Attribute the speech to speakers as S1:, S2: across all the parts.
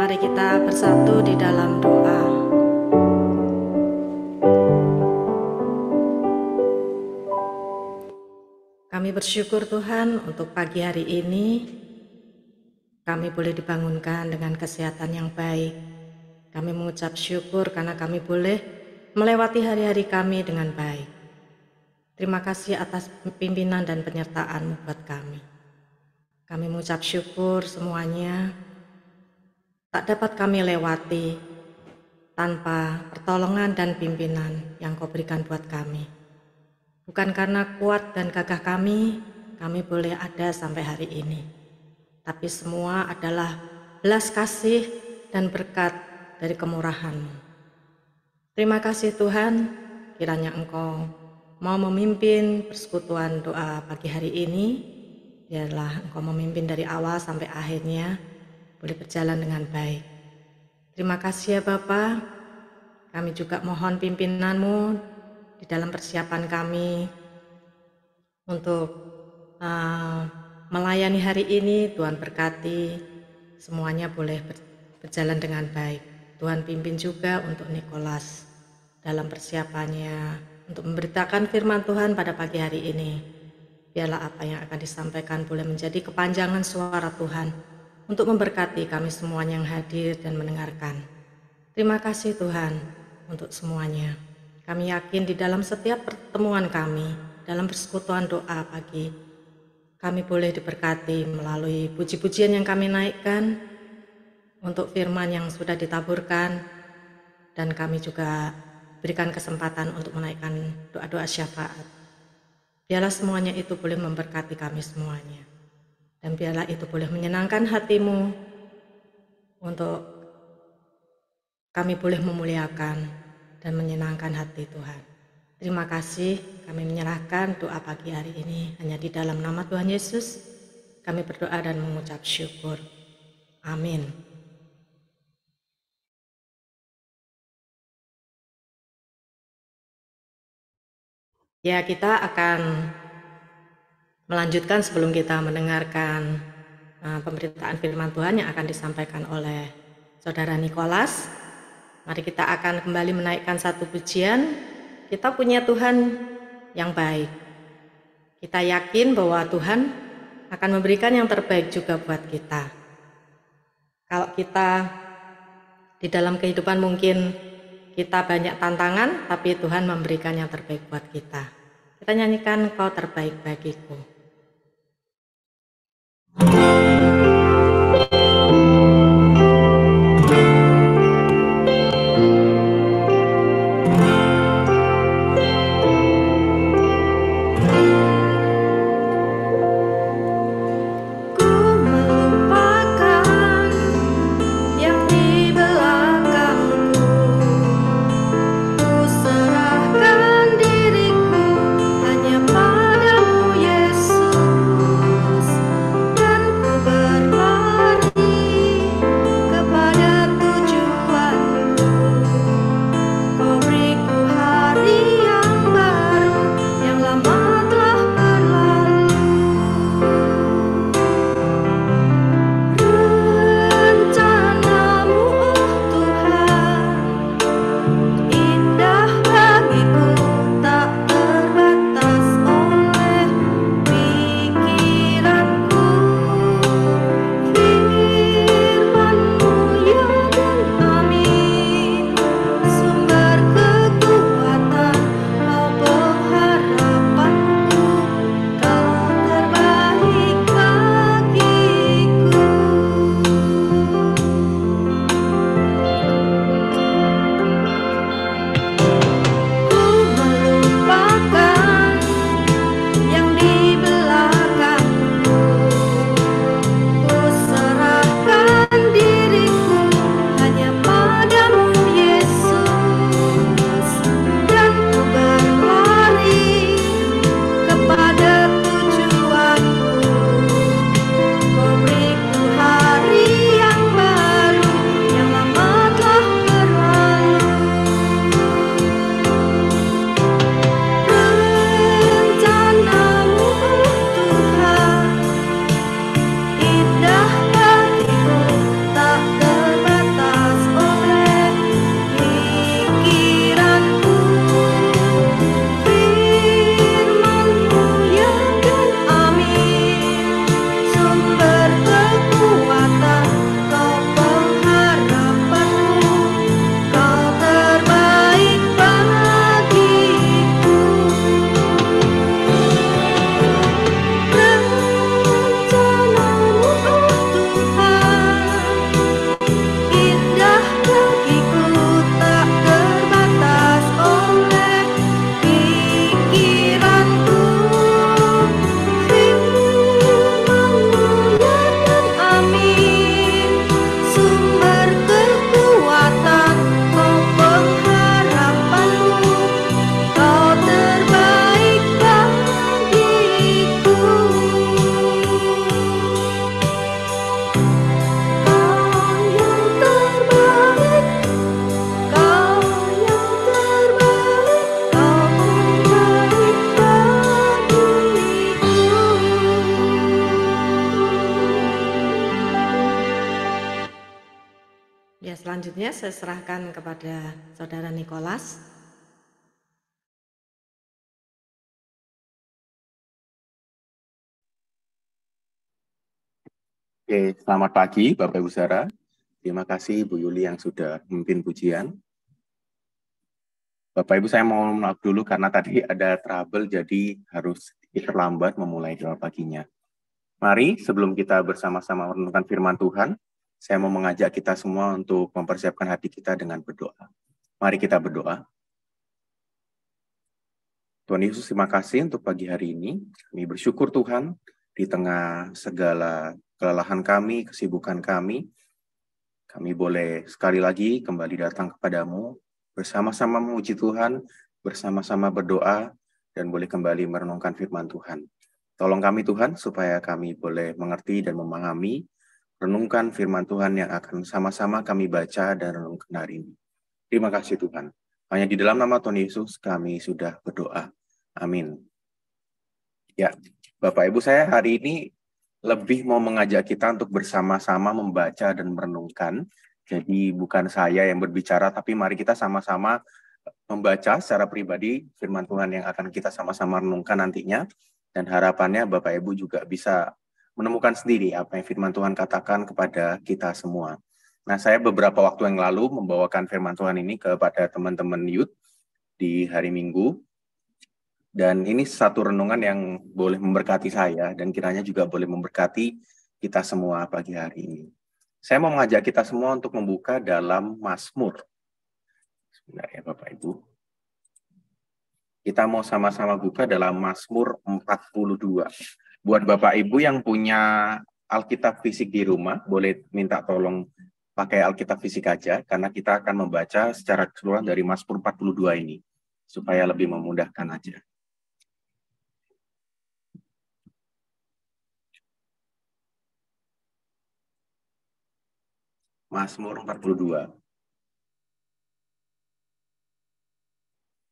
S1: Mari kita bersatu di dalam doa. Kami bersyukur Tuhan untuk pagi hari ini kami boleh dibangunkan dengan kesehatan yang baik. Kami mengucap syukur karena kami boleh melewati hari-hari kami dengan baik. Terima kasih atas pimpinan dan penyertaan-Mu buat kami. Kami mengucap syukur semuanya tak dapat kami lewati tanpa pertolongan dan pimpinan yang Kau berikan buat kami. Bukan karena kuat dan gagah kami boleh ada sampai hari ini. Tapi semua adalah belas kasih dan berkat dari kemurahan-Mu. Terima kasih Tuhan, kiranya Engkau mau memimpin persekutuan doa pagi hari ini. Biarlah Engkau memimpin dari awal sampai akhirnya boleh berjalan dengan baik. Terima kasih ya Bapa. Kami juga mohon pimpinan-Mu di dalam persiapan kami untuk melayani hari ini. Tuhan berkati semuanya boleh berjalan dengan baik. Tuhan pimpin juga untuk Nicholas dalam persiapannya untuk memberitakan firman Tuhan pada pagi hari ini. Biarlah apa yang akan disampaikan boleh menjadi kepanjangan suara Tuhan untuk memberkati kami semuanya yang hadir dan mendengarkan. Terima kasih Tuhan untuk semuanya. Kami yakin di dalam setiap pertemuan kami, dalam persekutuan doa pagi, kami boleh diberkati melalui puji-pujian yang kami naikkan untuk firman yang sudah ditaburkan, dan kami juga berikan kesempatan untuk menaikkan doa-doa syafaat. Biarlah semuanya itu boleh memberkati kami semuanya. Dan biarlah itu boleh menyenangkan hati-Mu untuk kami boleh memuliakan dan menyenangkan hati Tuhan. Terima kasih, kami menyerahkan doa pagi hari ini hanya di dalam nama Tuhan Yesus. Kami berdoa dan mengucap syukur. Amin. Ya, kita akan melanjutkan sebelum kita mendengarkan pemberitaan firman Tuhan yang akan disampaikan oleh Saudara Nicholas. Mari kita akan kembali menaikkan satu pujian. Kita punya Tuhan yang baik. Kita yakin bahwa Tuhan akan memberikan yang terbaik juga buat kita. Kalau kita di dalam kehidupan mungkin kita banyak tantangan, tapi Tuhan memberikan yang terbaik buat kita. Kita nyanyikan Kau Terbaik Bagiku.
S2: Serahkan diriku hanya padamu Yesus.
S1: selanjutnya saya serahkan kepada Saudara Nicholas.
S2: Oke, selamat pagi Bapak Ibu Saudara. Terima kasih Bu Yuli yang sudah memimpin pujian. Bapak Ibu, saya mau maaf dulu karena tadi ada trouble, jadi harus sedikit terlambat memulai doa paginya. Mari sebelum kita bersama-sama merenungkan firman Tuhan, saya mau mengajak kita semua untuk mempersiapkan hati kita dengan berdoa. Mari kita berdoa. Tuhan Yesus, terima kasih untuk pagi hari ini. Kami bersyukur Tuhan, di tengah segala kelelahan kami, kesibukan kami boleh sekali lagi kembali datang kepadamu, bersama-sama memuji Tuhan, bersama-sama berdoa, dan boleh kembali merenungkan firman Tuhan. Tolong kami Tuhan, supaya kami boleh mengerti dan memahami, renungkan firman Tuhan yang akan sama-sama kami baca dan renungkan hari ini. Terima kasih Tuhan. Hanya di dalam nama Tuhan Yesus kami sudah berdoa. Amin. Ya, Bapak Ibu, saya hari ini lebih mau mengajak kita untuk bersama-sama membaca dan merenungkan. Jadi bukan saya yang berbicara, tapi mari kita sama-sama membaca secara pribadi firman Tuhan yang akan kita sama-sama renungkan nantinya. Dan harapannya Bapak Ibu juga bisa menemukan sendiri apa yang firman Tuhan katakan kepada kita semua. Nah, saya beberapa waktu yang lalu membawakan firman Tuhan ini kepada teman-teman youth di hari Minggu. Dan ini satu renungan yang boleh memberkati saya dan kiranya juga boleh memberkati kita semua pagi hari ini. Saya mau mengajak kita semua untuk membuka dalam Mazmur. Sebentar ya Bapak Ibu. Kita mau sama-sama buka dalam Mazmur 42. Buat Bapak Ibu yang punya Alkitab fisik di rumah, boleh minta tolong pakai Alkitab fisik aja, karena kita akan membaca secara keseluruhan dari Mazmur 42 ini, supaya lebih memudahkan aja. Mazmur 42.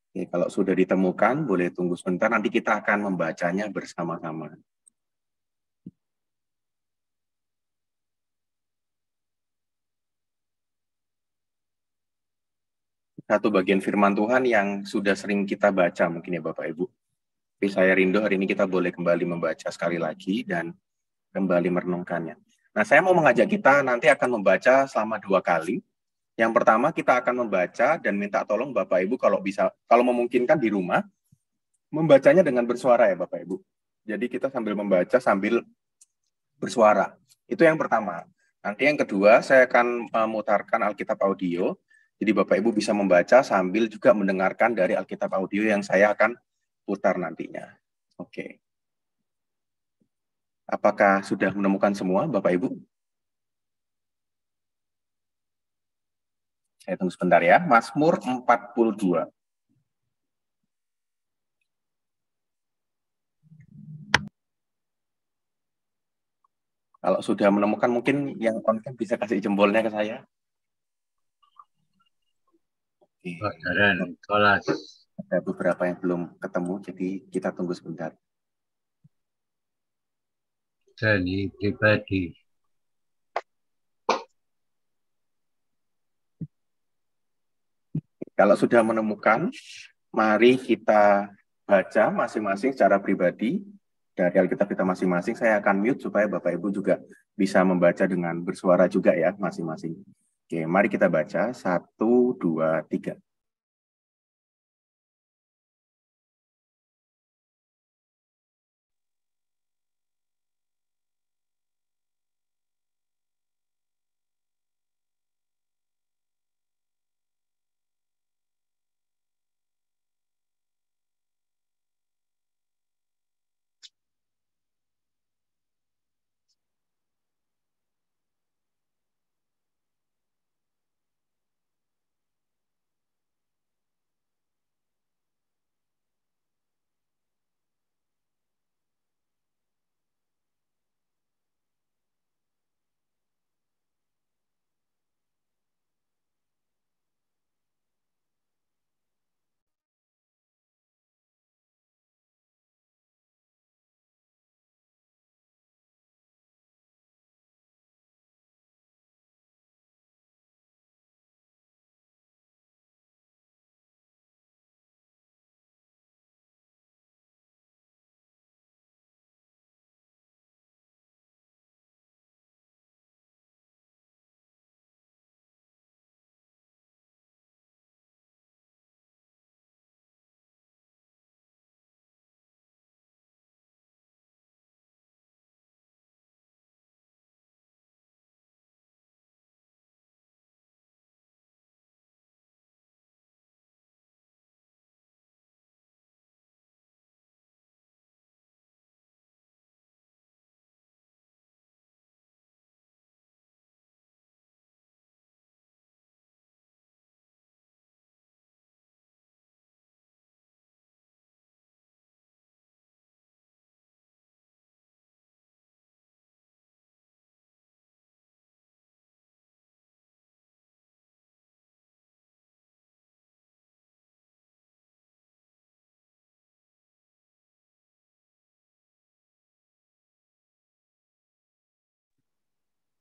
S2: Oke, kalau sudah ditemukan, boleh tunggu sebentar, nanti kita akan membacanya bersama-sama. Satu bagian firman Tuhan yang sudah sering kita baca mungkin ya Bapak Ibu. Tapi saya rindu hari ini kita boleh kembali membaca sekali lagi dan kembali merenungkannya. Nah, saya mau mengajak kita nanti akan membaca selama 2 kali. Yang pertama kita akan membaca dan minta tolong Bapak Ibu kalau bisa, kalau memungkinkan di rumah, membacanya dengan bersuara ya Bapak Ibu. Jadi kita sambil membaca sambil bersuara. Itu yang pertama. Nanti yang kedua saya akan memutarkan Alkitab audio. Jadi Bapak Ibu bisa membaca sambil juga mendengarkan dari Alkitab audio yang saya akan putar nantinya. Oke. Apakah sudah menemukan semua Bapak Ibu? Saya tunggu sebentar ya. Mazmur 42. Kalau sudah menemukan mungkin yang konten bisa kasih jempolnya ke saya.
S3: Saudara Nicholas.
S2: Ada beberapa yang belum ketemu, jadi kita tunggu sebentar.
S3: Dari pribadi.
S2: Kalau sudah menemukan, mari kita baca masing-masing secara pribadi dari Alkitab kita masing-masing. Saya akan mute supaya Bapak Ibu juga bisa membaca dengan bersuara juga ya masing-masing. Oke, mari kita baca. 1, 2, 3.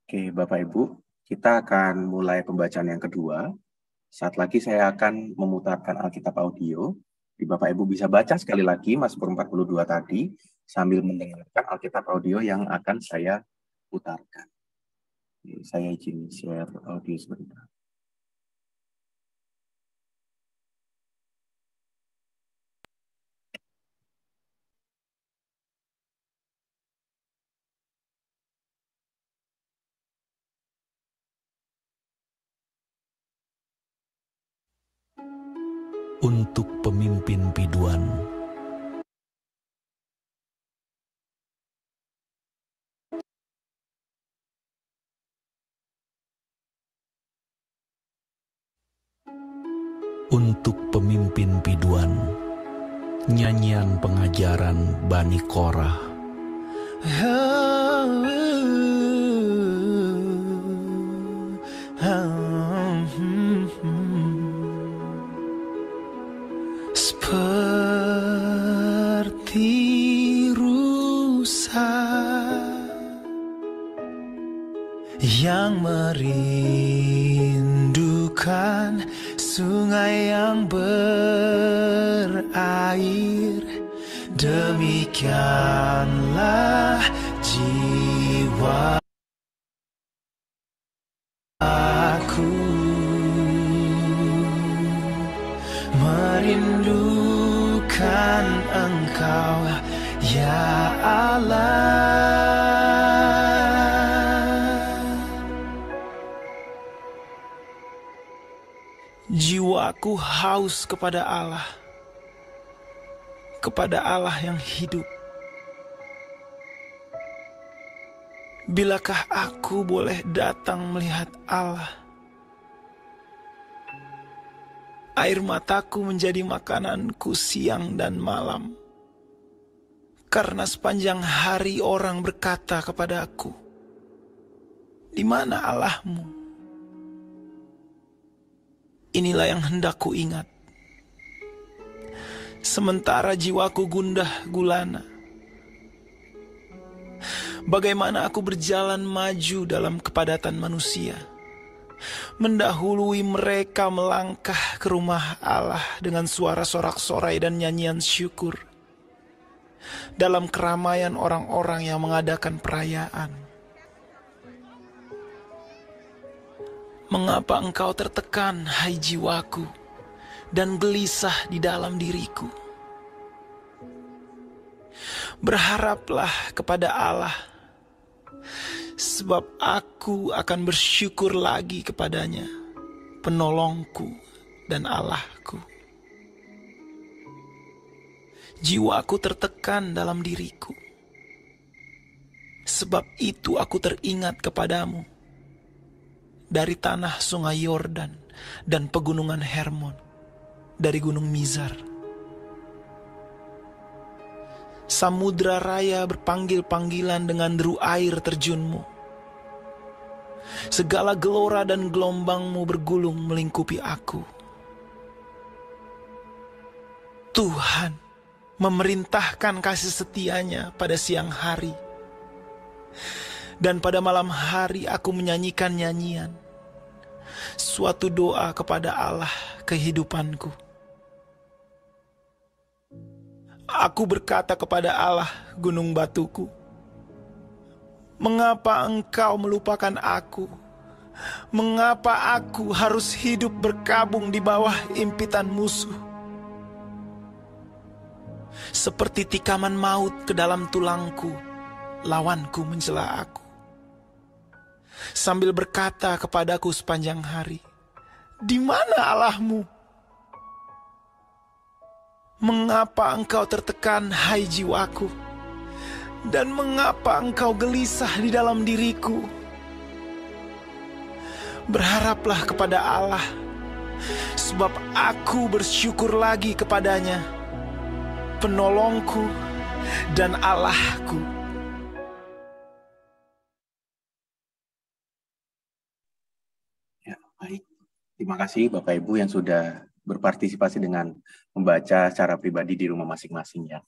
S2: Oke, Bapak Ibu, kita akan mulai pembacaan yang kedua. Saat lagi saya akan memutarkan Alkitab audio. Bapak Ibu bisa baca sekali lagi Mazmur 42 tadi sambil mendengarkan Alkitab audio yang akan saya putarkan. Saya izin share audio sebentar.
S4: Untuk pemimpin biduan. Untuk pemimpin biduan, nyanyian pengajaran Bani Korah. Seperti rusa yang merindukan sungai yang berair, demikianlah jiwa aku merindukan Engkau, ya Allah. Jiwaku haus kepada Allah yang hidup. Bilakah aku boleh datang melihat Allah? Air mataku menjadi makananku siang dan malam, karena sepanjang hari orang berkata kepadaku, "Di mana Allahmu?" Inilah yang hendak ku ingat. Sementara jiwaku gundah gulana, bagaimana aku berjalan maju dalam kepadatan manusia, mendahului mereka melangkah ke rumah Allah dengan suara sorak-sorai dan nyanyian syukur, dalam keramaian orang-orang yang mengadakan perayaan. Mengapa engkau tertekan, hai jiwaku, dan gelisah di dalam diriku? Berharaplah kepada Allah, sebab aku akan bersyukur lagi kepadanya, penolongku dan Allahku. Jiwaku tertekan dalam diriku, sebab itu aku teringat kepadamu, dari tanah sungai Yordan dan pegunungan Hermon, dari gunung Mizar. Samudra raya berpanggil-panggilan dengan deru air terjunmu. Segala gelora dan gelombangmu bergulung melingkupi aku. Tuhan memerintahkan kasih setianya pada siang hari, dan pada malam hari aku menyanyikan nyanyian, suatu doa kepada Allah kehidupanku. Aku berkata kepada Allah, gunung batuku, "Mengapa engkau melupakan aku? Mengapa aku harus hidup berkabung di bawah impitan musuh? Seperti tikaman maut ke dalam tulangku, lawanku mencela aku, sambil berkata kepadaku sepanjang hari, 'Di mana Allahmu?' Mengapa engkau tertekan, hai jiwaku? Dan mengapa engkau gelisah di dalam diriku? Berharaplah kepada Allah, sebab aku bersyukur lagi kepadanya, penolongku dan Allahku."
S2: Baik, terima kasih Bapak Ibu yang sudah berpartisipasi dengan membaca secara pribadi di rumah masing-masing ya.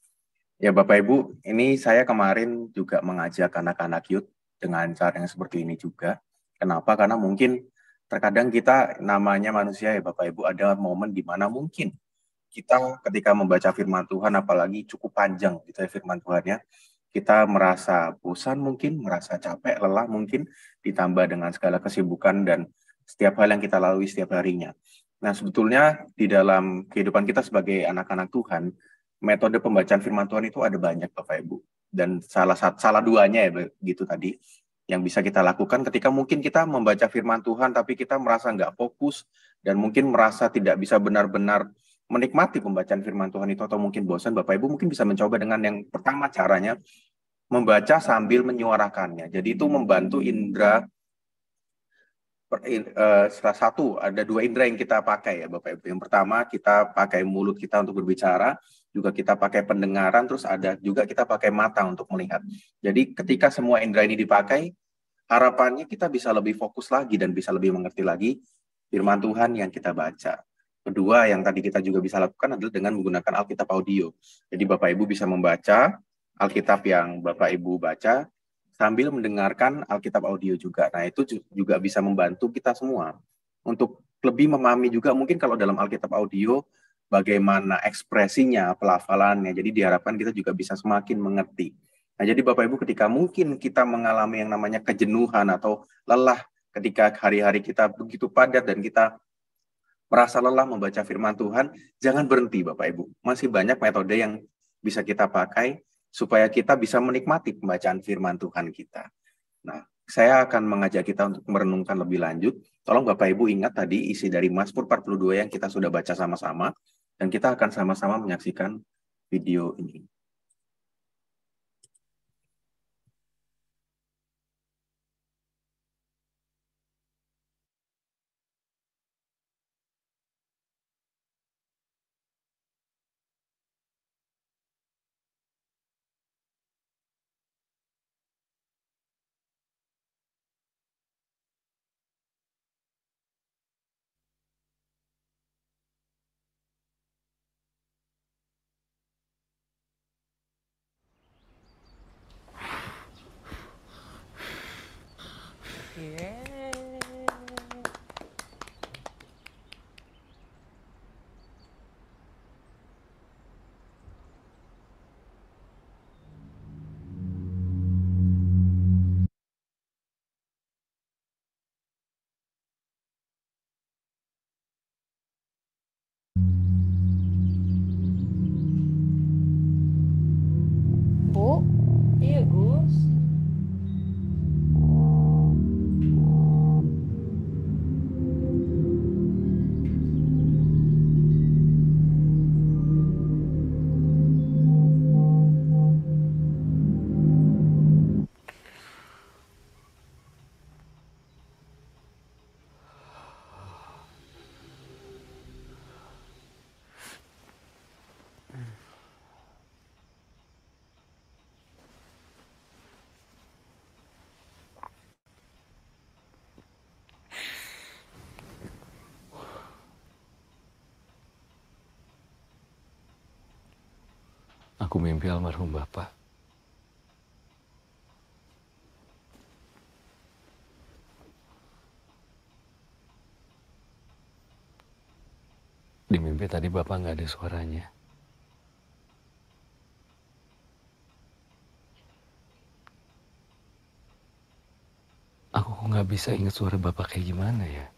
S2: Ya Bapak Ibu, ini saya kemarin juga mengajak anak-anak youth dengan cara yang seperti ini juga. Kenapa? Karena mungkin terkadang kita namanya manusia ya Bapak Ibu, ada momen di mana mungkin kita ketika membaca firman Tuhan, apalagi cukup panjang gitu ya firman Tuhannya, kita merasa bosan mungkin, merasa capek, lelah mungkin, ditambah dengan segala kesibukan dan setiap hal yang kita lalui setiap harinya. Nah, sebetulnya di dalam kehidupan kita sebagai anak-anak Tuhan, metode pembacaan firman Tuhan itu ada banyak, Bapak Ibu. Dan salah duanya ya begitu tadi, yang bisa kita lakukan ketika mungkin kita membaca firman Tuhan, tapi kita merasa nggak fokus, dan mungkin merasa tidak bisa benar-benar menikmati pembacaan firman Tuhan itu, atau mungkin bosan, Bapak Ibu mungkin bisa mencoba dengan yang pertama caranya, membaca sambil menyuarakannya. Jadi itu membantu indera, salah satu, ada 2 indera yang kita pakai ya Bapak Ibu. Yang pertama kita pakai mulut kita untuk berbicara, juga kita pakai pendengaran, terus ada juga kita pakai mata untuk melihat. Jadi ketika semua indera ini dipakai, harapannya kita bisa lebih fokus lagi dan bisa lebih mengerti lagi firman Tuhan yang kita baca. Kedua, yang tadi kita juga bisa lakukan adalah dengan menggunakan Alkitab audio. Jadi Bapak Ibu bisa membaca Alkitab yang Bapak Ibu baca sambil mendengarkan Alkitab audio juga. Nah, itu juga bisa membantu kita semua untuk lebih memahami juga mungkin kalau dalam Alkitab audio bagaimana ekspresinya, pelafalannya. Jadi diharapkan kita juga bisa semakin mengerti. Nah, jadi Bapak Ibu ketika mungkin kita mengalami yang namanya kejenuhan atau lelah ketika hari-hari kita begitu padat dan kita merasa lelah membaca firman Tuhan, jangan berhenti Bapak Ibu. Masih banyak metode yang bisa kita pakai supaya kita bisa menikmati pembacaan firman Tuhan kita. Nah, saya akan mengajak kita untuk merenungkan lebih lanjut. Tolong Bapak Ibu ingat tadi isi dari Mazmur 42 yang kita sudah baca sama-sama, dan kita akan sama-sama menyaksikan video ini.
S5: Bu, iya Gus.
S6: Aku mimpi almarhum Bapak. Di mimpi tadi Bapak nggak ada suaranya. Aku kok nggak bisa ingat suara Bapak kayak gimana ya?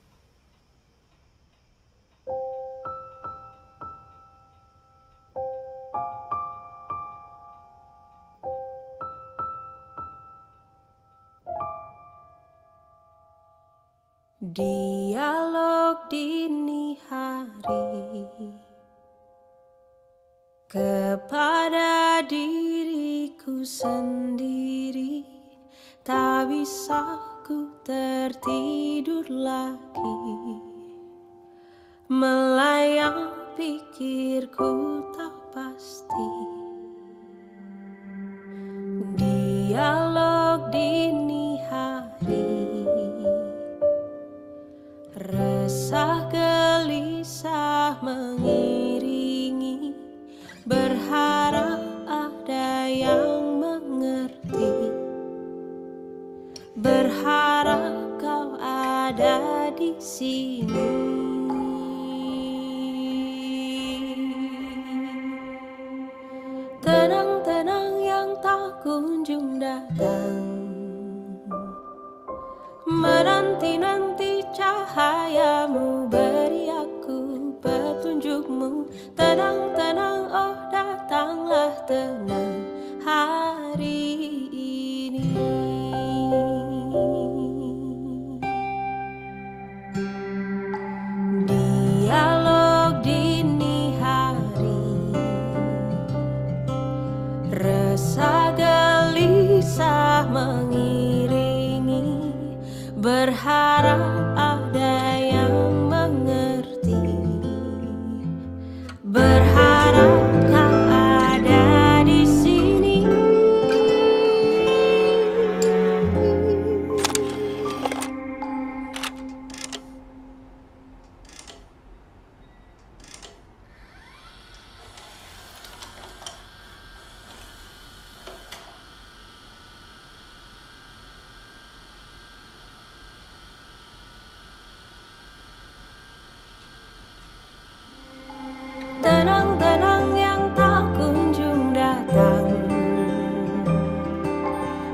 S7: Dialog dini hari kepada diriku sendiri, tak bisa ku tertidur lagi, melayang pikirku tak pasti. Dialog dini hari, resah gelisah mengiringi, berharap ada yang mengerti. Menanti-nanti cahayamu, beri aku petunjukmu. Tenang-tenang, oh datanglah tenang hari ini. Dialog dini hari, resah gelisah mengiringi, berharap ada yang mengerti, berharap kau ada di sini. Tenang-tenang yang tak kunjung datang,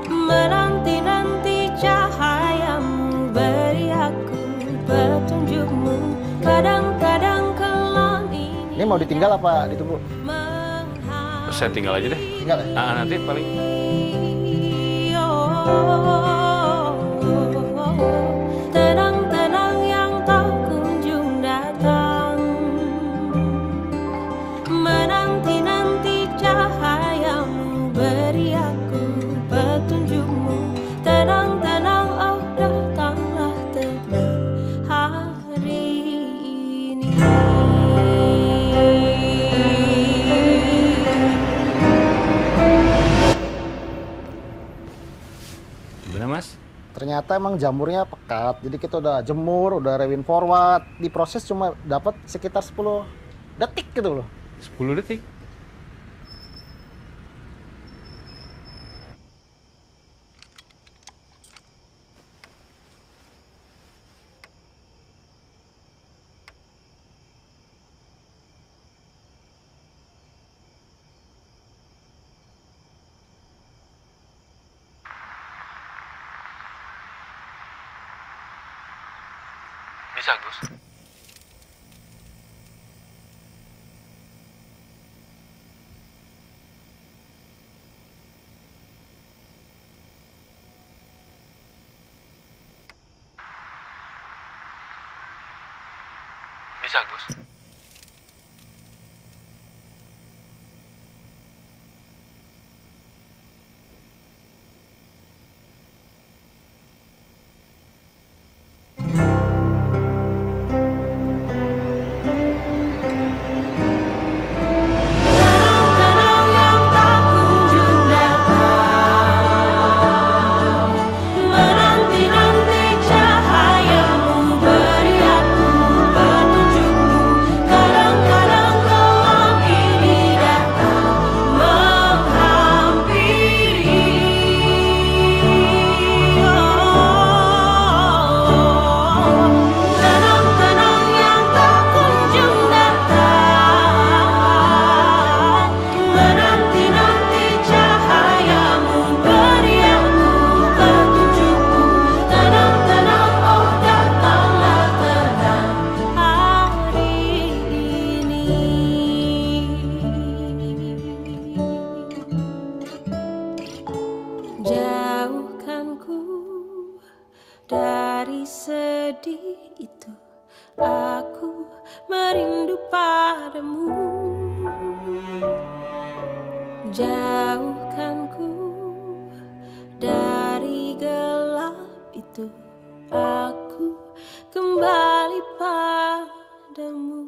S7: menanti-nanti cahayamu, beri aku petunjukmu. Kadang-kadang kelam ini
S8: Ini mau ditinggal apa ditunggu?
S6: Saya tinggal aja deh.
S8: Tinggal ya?
S6: Nanti paling
S7: tenang-tenang yang tak kunjung datang, menanti-nanti cahayamu, beri aku petunjukmu. Tenang-tenang, oh datanglah tenang hari ini.
S6: gimana Mas?
S8: Ternyata emang jamurnya pekat, jadi kita udah jemur, udah rewind forward, diproses cuma dapat sekitar 10 detik gitu loh.
S6: 10 detik. Bisa, Gus. Bisa, Gus.
S7: Tenang yang tak kunjung datang, menanti-nanti cahayamu, beri aku petunjukmu. Kadang-kadang kelam ini datang menghampiri. Tenang-tenang yang tak kunjung datang, menanti-nanti cahayamu, beri aku petunjukmu. Tenang-tenang, oh datanglah tenang hari ini. Jauhkanku dari sedih itu, aku merindu padamu. Jauhkanku dari gelap itu, aku kembali padamu.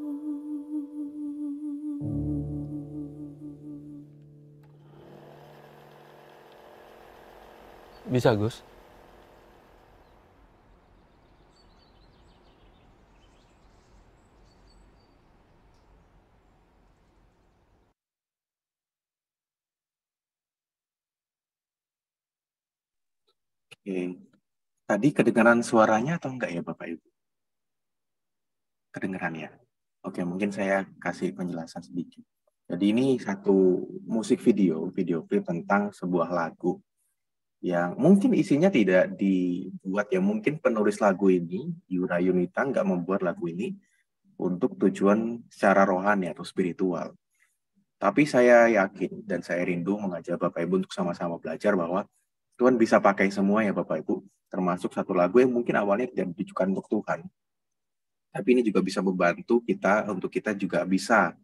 S6: Bisa, Gus.
S2: Oke. Tadi kedengaran suaranya atau enggak ya Bapak Ibu? Kedengaran ya? Oke, mungkin saya kasih penjelasan sedikit. Jadi ini satu musik video klip tentang sebuah lagu. yang mungkin isinya tidak dibuat, ya mungkin penulis lagu ini, Yura Yunita, nggak membuat lagu ini untuk tujuan secara rohani atau spiritual. Tapi saya yakin dan saya rindu mengajak Bapak Ibu untuk sama-sama belajar bahwa Tuhan bisa pakai semua ya Bapak Ibu, termasuk satu lagu yang mungkin awalnya tidak ditujukan untuk Tuhan. Tapi ini juga bisa membantu kita untuk kita juga bisa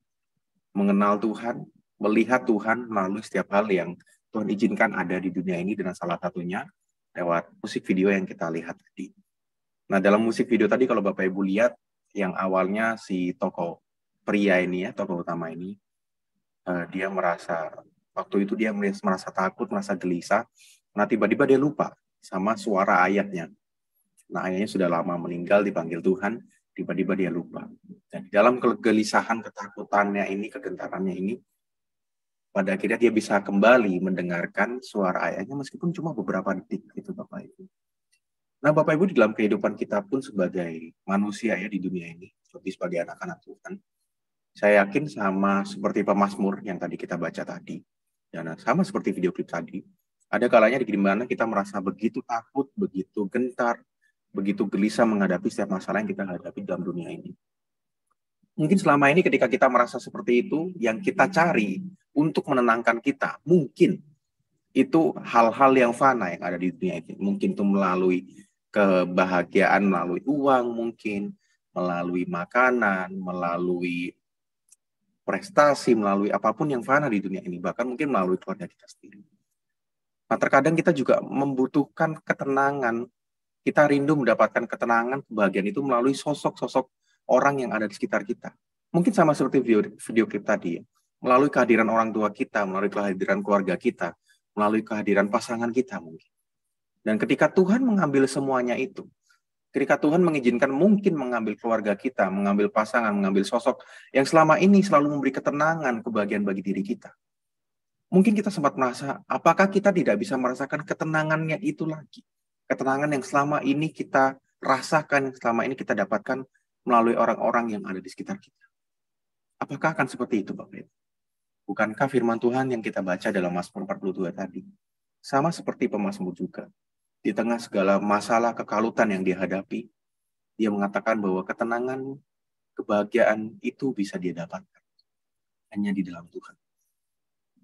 S2: mengenal Tuhan, melihat Tuhan melalui setiap hal yang Tuhan izinkan ada di dunia ini, dan salah satunya lewat musik video yang kita lihat tadi. Nah, dalam musik video tadi kalau Bapak Ibu lihat, yang awalnya si tokoh pria ini ya, tokoh utama ini, dia merasa, waktu itu dia merasa takut, merasa gelisah. Nah, tiba-tiba dia lupa sama suara ayahnya. Nah, ayahnya sudah lama meninggal, dipanggil Tuhan, tiba-tiba dia lupa. Dan di dalam kegelisahan, ketakutannya ini, kegentarannya ini, pada akhirnya dia bisa kembali mendengarkan suara ayahnya meskipun cuma beberapa detik gitu Bapak Ibu. Nah Bapak Ibu, di dalam kehidupan kita pun sebagai manusia ya di dunia ini, sebagai anak-anak Tuhan, saya yakin sama seperti pemazmur yang tadi kita baca tadi, dan sama seperti video klip tadi, ada kalanya di mana kita merasa begitu takut, begitu gentar, begitu gelisah menghadapi setiap masalah yang kita hadapi dalam dunia ini. Mungkin selama ini ketika kita merasa seperti itu, yang kita cari untuk menenangkan kita, mungkin itu hal-hal yang fana yang ada di dunia ini. Mungkin itu melalui kebahagiaan, melalui uang mungkin, melalui makanan, melalui prestasi, melalui apapun yang fana di dunia ini, bahkan mungkin melalui keluarga kita sendiri. Nah, terkadang kita juga membutuhkan ketenangan, kita rindu mendapatkan ketenangan, kebahagiaan itu melalui sosok-sosok orang yang ada di sekitar kita. Mungkin sama seperti video klip tadi ya. Melalui kehadiran orang tua kita, melalui kehadiran keluarga kita, melalui kehadiran pasangan kita mungkin. Dan ketika Tuhan mengambil semuanya itu, ketika Tuhan mengizinkan mungkin mengambil keluarga kita, mengambil pasangan, mengambil sosok yang selama ini selalu memberi ketenangan, kebahagiaan bagi diri kita. Mungkin kita sempat merasa, apakah kita tidak bisa merasakan ketenangannya itu lagi? Ketenangan yang selama ini kita rasakan, selama ini kita dapatkan melalui orang-orang yang ada di sekitar kita. Apakah akan seperti itu Bapak Ibu? Bukankah firman Tuhan yang kita baca dalam Mazmur 42 tadi, sama seperti pemazmur juga, di tengah segala masalah kekalutan yang dihadapi, dia mengatakan bahwa ketenangan, kebahagiaan itu bisa dia dapatkan hanya di dalam Tuhan.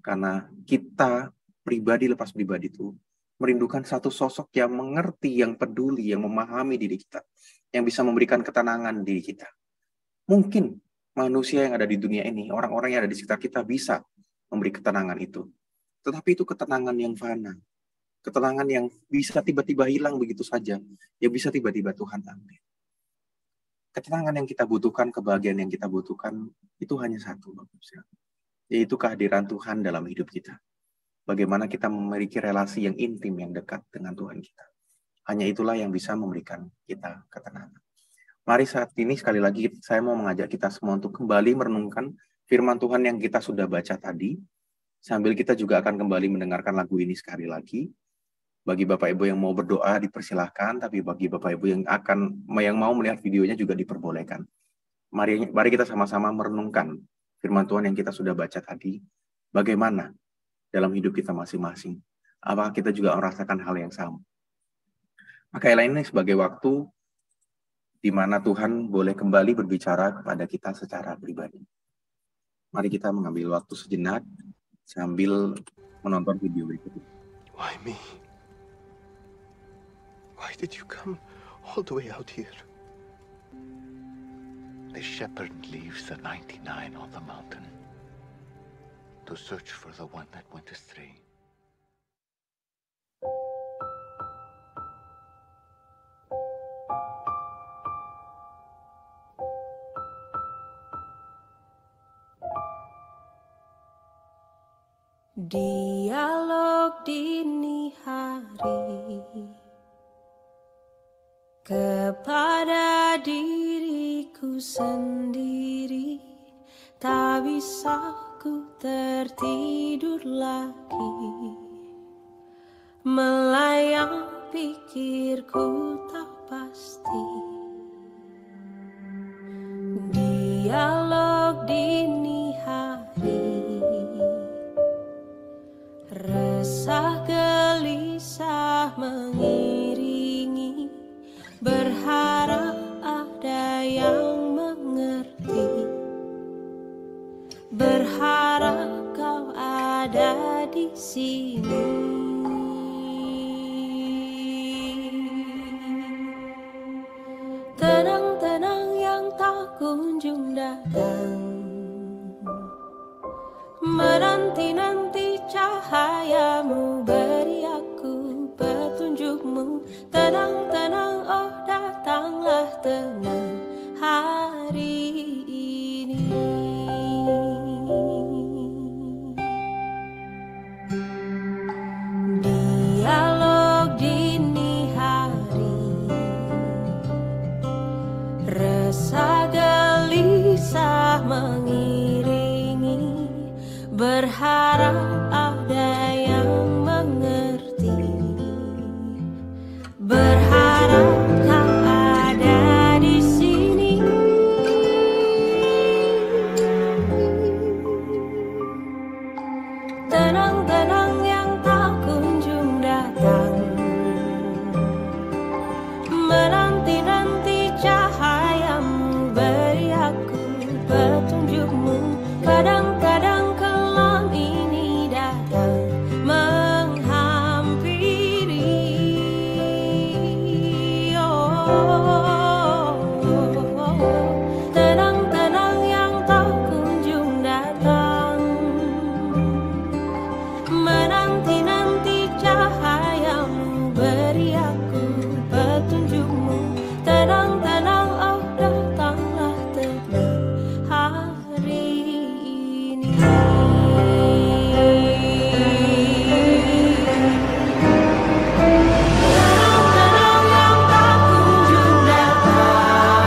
S2: Karena kita pribadi lepas pribadi itu merindukan satu sosok yang mengerti, yang peduli, yang memahami diri kita, yang bisa memberikan ketenangan diri kita. Mungkin manusia yang ada di dunia ini, orang-orang yang ada di sekitar kita bisa memberi ketenangan itu. Tetapi itu ketenangan yang fana. Ketenangan yang bisa tiba-tiba hilang begitu saja. Ya bisa tiba-tiba Tuhan ambil. Ketenangan yang kita butuhkan, kebahagiaan yang kita butuhkan, itu hanya satu. Yaitu kehadiran Tuhan dalam hidup kita. Bagaimana kita memiliki relasi yang intim, yang dekat dengan Tuhan kita. Hanya itulah yang bisa memberikan kita ketenangan. Mari saat ini sekali lagi saya mau mengajak kita semua untuk kembali merenungkan firman Tuhan yang kita sudah baca tadi. Sambil kita juga akan kembali mendengarkan lagu ini sekali lagi. Bagi Bapak Ibu yang mau berdoa dipersilahkan, tapi bagi Bapak Ibu yang mau melihat videonya juga diperbolehkan. Mari kita sama-sama merenungkan firman Tuhan yang kita sudah baca tadi. Bagaimana dalam hidup kita masing-masing? Apakah kita juga merasakan hal yang sama? Maka ini sebagai waktu di mana Tuhan boleh kembali berbicara kepada kita secara pribadi. Mari kita mengambil waktu sejenak sambil menonton video berikut ini.
S9: Why me? Why did you come all the way out here? The shepherd leaves the 99 on the mountain to search for the one that went astray.
S7: Dialog dini hari kepada diriku sendiri, tak bisa ku tertidur lagi, melayang pikirku tak pasti. Dialog dini hari, resah gelisah berharap kau ada di sini. Tenang-tenang yang tak kunjung datang, menanti-nanti cahayamu, beri aku petunjukmu. Tenang-tenang, oh datanglah tenang hari ini. Dialog dini hari, resah gelisah mengiringi, berharap ada yang mengerti, berharap kau ada di sini. Tenang-tenang yang tak kunjung datang, menanti-nanti cahayamu, beri aku petunjukmu. Kadang-kadang kelam ini datang menghampiri. Tenang-tenang yang tak kunjung datang, menanti-nanti cahayamu, beri aku petunjukmu. Tenang-tenang, oh datanglah tenang hari ini. Tenang-tenang yang tak kunjung datang,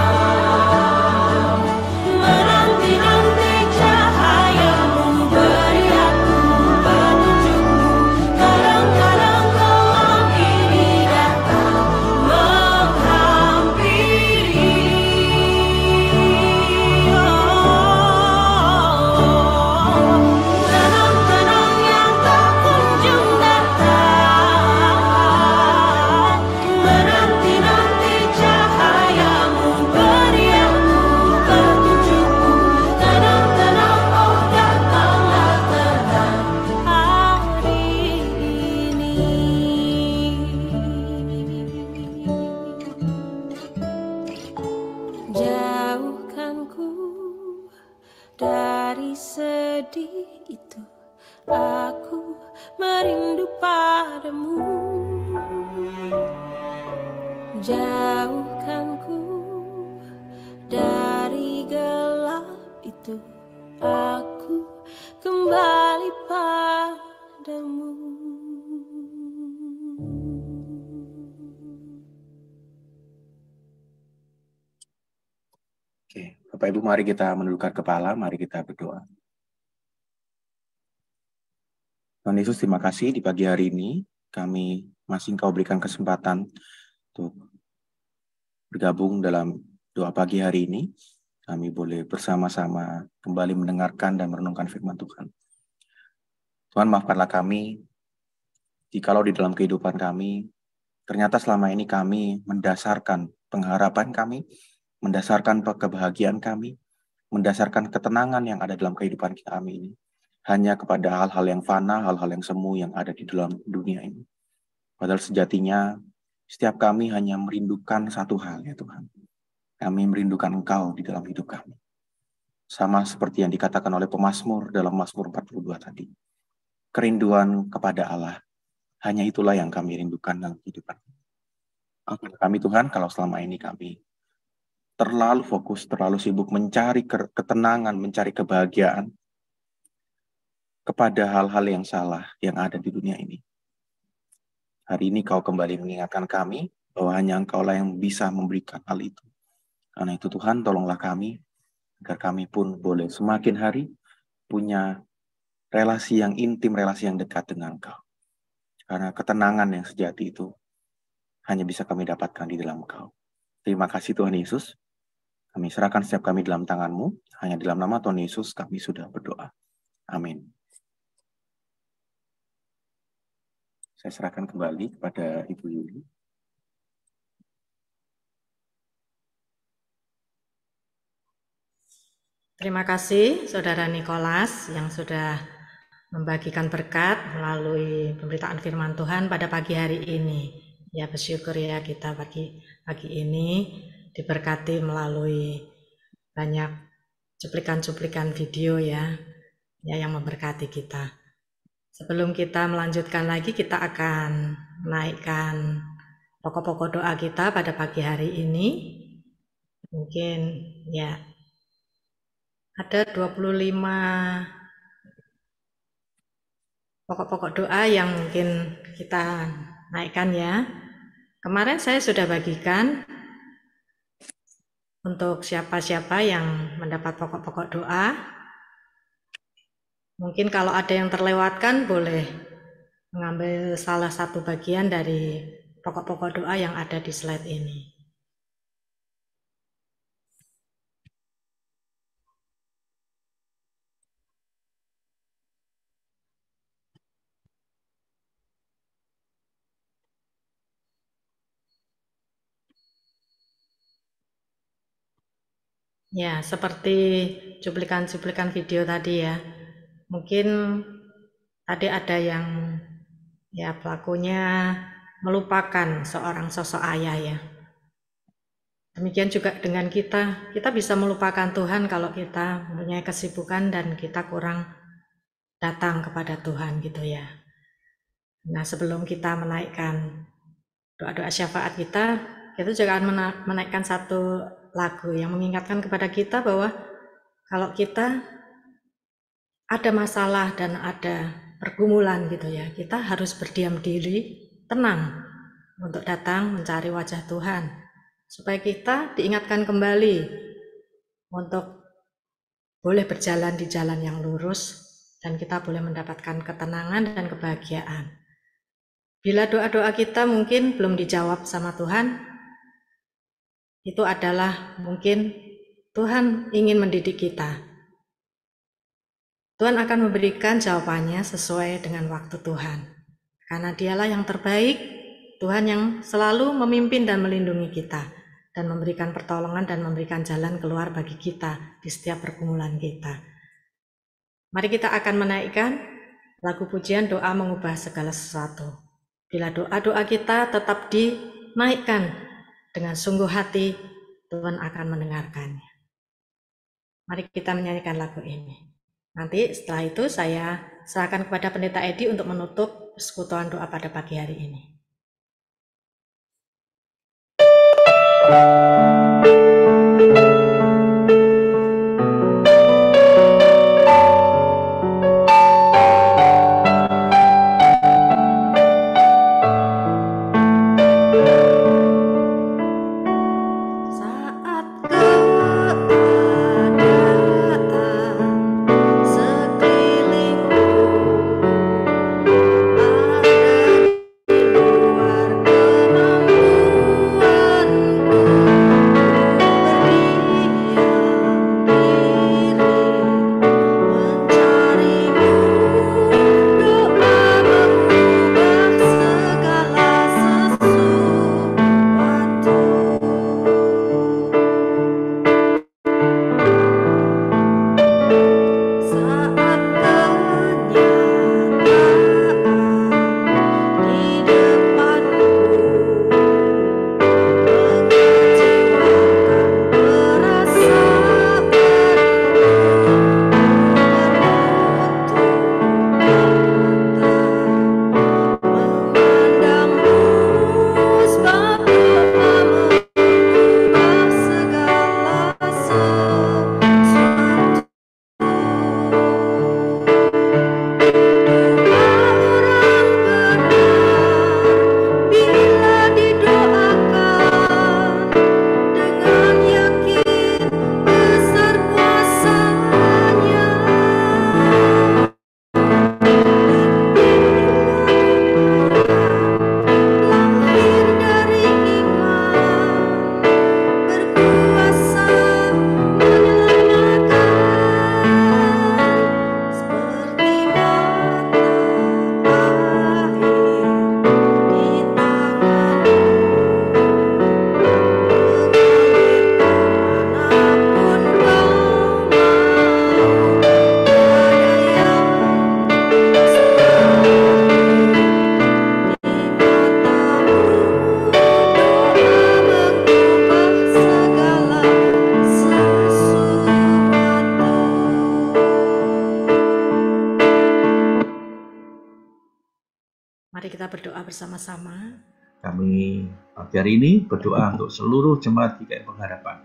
S7: menanti-nanti cahayamu, beri aku petunjukmu. Kadang-kadang kelam ini datang menghampiri. Tenang-tenang yang tak kunjung datang, menanti-nanti cahayamu, beri aku petunjukmu. Tenang-tenang, oh datanglah tenang hari ini. Jauhkan ku dari sedih itu, aku merindu padamu. Jauhkan ku dari gelap itu, aku kembali padamu.
S2: Oke, Bapak Ibu, mari kita menundukkan kepala, mari kita berdoa. Tuhan Yesus, terima kasih di pagi hari ini kami masih Engkau berikan kesempatan untuk bergabung dalam doa pagi hari ini. Kami boleh bersama-sama kembali mendengarkan dan merenungkan firman Tuhan. Tuhan, maafkanlah kami jikalau di dalam kehidupan kami ternyata selama ini kami mendasarkan pengharapan kami, mendasarkan kebahagiaan kami, mendasarkan ketenangan yang ada dalam kehidupan kami ini hanya kepada hal-hal yang fana, hal-hal yang semu yang ada di dalam dunia ini. Padahal sejatinya setiap kami hanya merindukan satu hal, ya Tuhan. Kami merindukan Engkau di dalam hidup kami. Sama seperti yang dikatakan oleh pemazmur dalam Mazmur 42 tadi. Kerinduan kepada Allah, hanya itulah yang kami rindukan dalam kehidupan. Ampuni kami Tuhan, kalau selama ini kami terlalu fokus, terlalu sibuk mencari ketenangan, mencari kebahagiaan kepada hal-hal yang salah yang ada di dunia ini. Hari ini Kau kembali mengingatkan kami bahwa hanya Engkau lah yang bisa memberikan hal itu. Karena itu Tuhan, tolonglah kami agar kami pun boleh semakin hari punya relasi yang intim, relasi yang dekat dengan Engkau. Karena ketenangan yang sejati itu hanya bisa kami dapatkan di dalam Engkau. Terima kasih Tuhan Yesus. Kami serahkan setiap kami dalam tangan-Mu. Hanya dalam nama Tuhan Yesus kami sudah berdoa. Amin. Saya serahkan kembali kepada Ibu Yuli.
S1: Terima kasih Saudara Nikolas yang sudah membagikan berkat melalui pemberitaan firman Tuhan pada pagi hari ini. Ya, bersyukur ya kita pagi ini diberkati melalui banyak cuplikan-cuplikan video ya yang memberkati kita. Sebelum kita melanjutkan lagi, kita akan menaikkan pokok-pokok doa kita pada pagi hari ini. Mungkin ya ada 25 pokok-pokok doa yang mungkin kita naikkan ya. Kemarin saya sudah bagikan untuk siapa-siapa yang mendapat pokok-pokok doa. Mungkin kalau ada yang terlewatkan boleh mengambil salah satu bagian dari pokok-pokok doa yang ada di slide ini. Ya, seperti cuplikan-cuplikan video tadi ya. Mungkin tadi ada yang ya pelakunya melupakan seorang sosok ayah ya. Demikian juga dengan kita bisa melupakan Tuhan kalau kita mempunyai kesibukan dan kita kurang datang kepada Tuhan gitu ya. Nah, sebelum kita menaikkan doa-doa syafaat kita juga akan menaikkan satu lagu yang mengingatkan kepada kita bahwa kalau kita ada masalah dan ada pergumulan gitu ya, kita harus berdiam diri, tenang untuk datang mencari wajah Tuhan, supaya kita diingatkan kembali untuk boleh berjalan di jalan yang lurus dan kita boleh mendapatkan ketenangan dan kebahagiaan. Bila doa-doa kita mungkin belum dijawab sama Tuhan, itu adalah mungkin Tuhan ingin mendidik kita. Tuhan akan memberikan jawabannya sesuai dengan waktu Tuhan. Karena dialah yang terbaik, Tuhan yang selalu memimpin dan melindungi kita, dan memberikan pertolongan dan memberikan jalan keluar bagi kita di setiap pergumulan kita. Mari kita akan menaikkan lagu pujian doa mengubah segala sesuatu. Bila doa-doa kita tetap dinaikkan dengan sungguh hati, Tuhan akan mendengarkannya. Mari kita menyanyikan lagu ini. Nanti setelah itu saya serahkan kepada Pendeta Edi untuk menutup persekutuan doa pada pagi hari ini.
S7: Luar kemampuanku
S1: Mari kita berdoa bersama-sama.
S10: Kami pagi hari ini berdoa untuk seluruh jemaat GKI Pengharapan,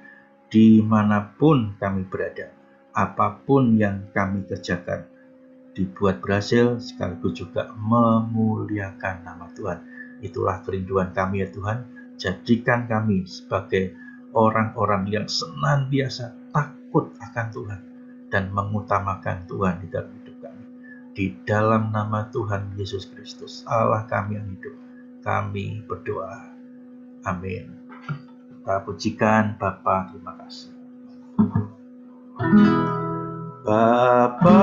S10: dimanapun kami berada, apapun yang kami kerjakan, dibuat berhasil sekaligus juga memuliakan nama Tuhan. Itulah kerinduan kami ya Tuhan. Jadikan kami sebagai orang-orang yang senantiasa takut akan Tuhan dan mengutamakan Tuhan di dalam hidup kami. Di dalam nama Tuhan Yesus Kristus, Allah kami yang hidup, kami berdoa. Amin. Kita pujikan Bapa, terima kasih. Bapa